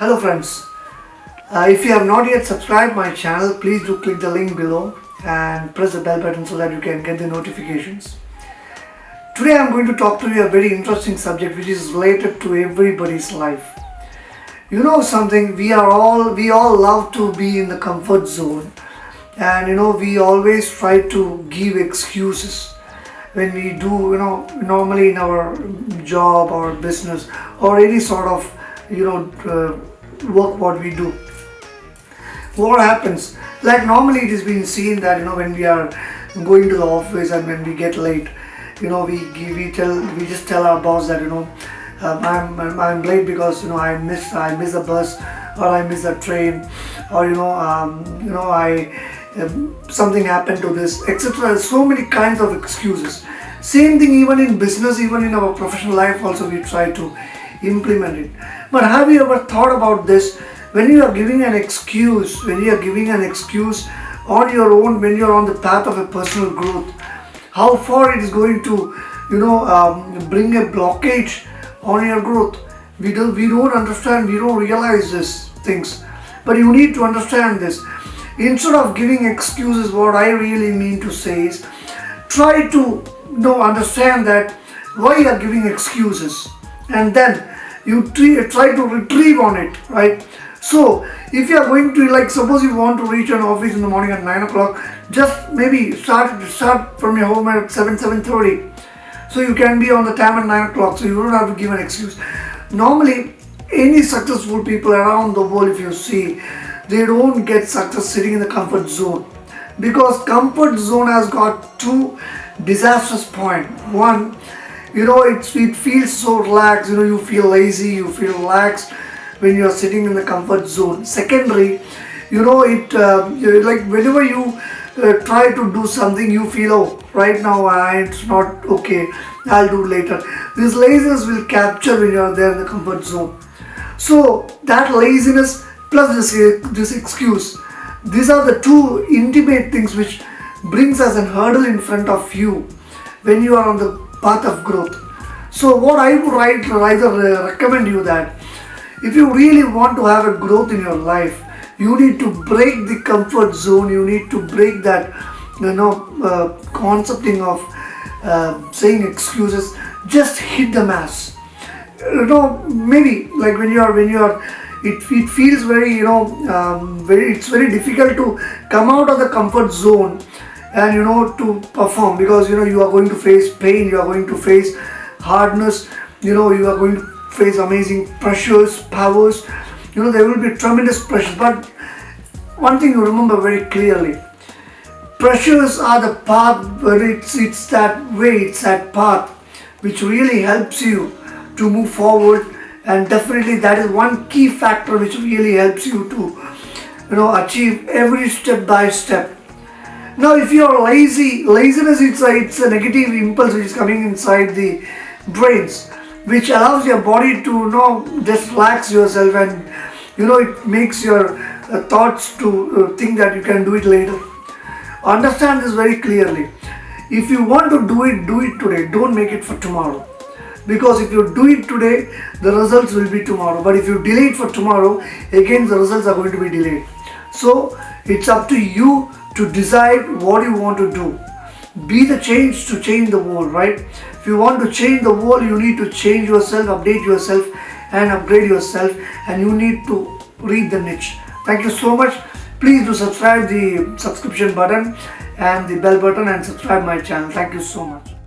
Hello friends, if you have not yet subscribed my channel, please do click the link below and press the bell button so that you can get the notifications. Today I am going to talk to you a very interesting subject which is related to everybody's life. You know something, we all love to be in the comfort zone, and we always try to give excuses when we do normally in our job or business or any sort of work what we do. What happens, like normally it is being seen that when we are going to the office and when we get late, we just tell our boss that I'm late because I miss the bus, or I miss the train, or something happened to this, etc. So many kinds of excuses. Same thing even in business, even in our professional life also we try to implement it. But have you ever thought about this? When you are giving an excuse, on your own, when you are on the path of a personal growth, how far it is going to bring a blockage on your growth. We don't understand, we don't realize these things, but you need to understand this. Instead of giving excuses, what I really mean to say is try to understand that why you are giving excuses, and then you try to retrieve on it, right? So if you are going to, like, suppose you want to reach an office in the morning at 9 o'clock, just maybe start from your home at 7:30, so you can be on the time at 9 o'clock, so you don't have to give an excuse. Normally any successful people around the world, if you see, they don't get success sitting in the comfort zone, because comfort zone has got two disastrous points. One, it feels so relaxed, you feel lazy, you feel relaxed when you are sitting in the comfort zone. Secondary, like whenever you try to do something, you feel, oh, right now it's not okay, I'll do later. This laziness will capture when you are there in the comfort zone. So that laziness plus this excuse, these are the two intimate things which brings us a hurdle in front of you when you are on the path of growth. So what I would rather recommend you that if you really want to have a growth in your life, you need to break the comfort zone. You need to break that concepting of saying excuses. Just hit the mass. Maybe like when you are it feels very it's very difficult to come out of the comfort zone and to perform, because you are going to face pain, you are going to face hardness, you are going to face amazing pressures, powers, there will be tremendous pressures. But one thing you remember very clearly, pressures are the path, but it's that path which really helps you to move forward, and definitely that is one key factor which really helps you to achieve every step by step. Now if you are lazy, laziness, it's a negative impulse which is coming inside the brains, which allows your body to just relax yourself, and it makes your thoughts to think that you can do it later. Understand this very clearly. If you want to do it today. Don't make it for tomorrow, because if you do it today, the results will be tomorrow. But if you delay it for tomorrow, again the results are going to be delayed. So it's up to you to decide what you want to do. Be the change to change the world, right? If you want to change the world, you need to change yourself, update yourself, and upgrade yourself, and you need to read the niche. Thank you so much. Please do subscribe the subscription button and the bell button, and subscribe my channel. Thank you so much.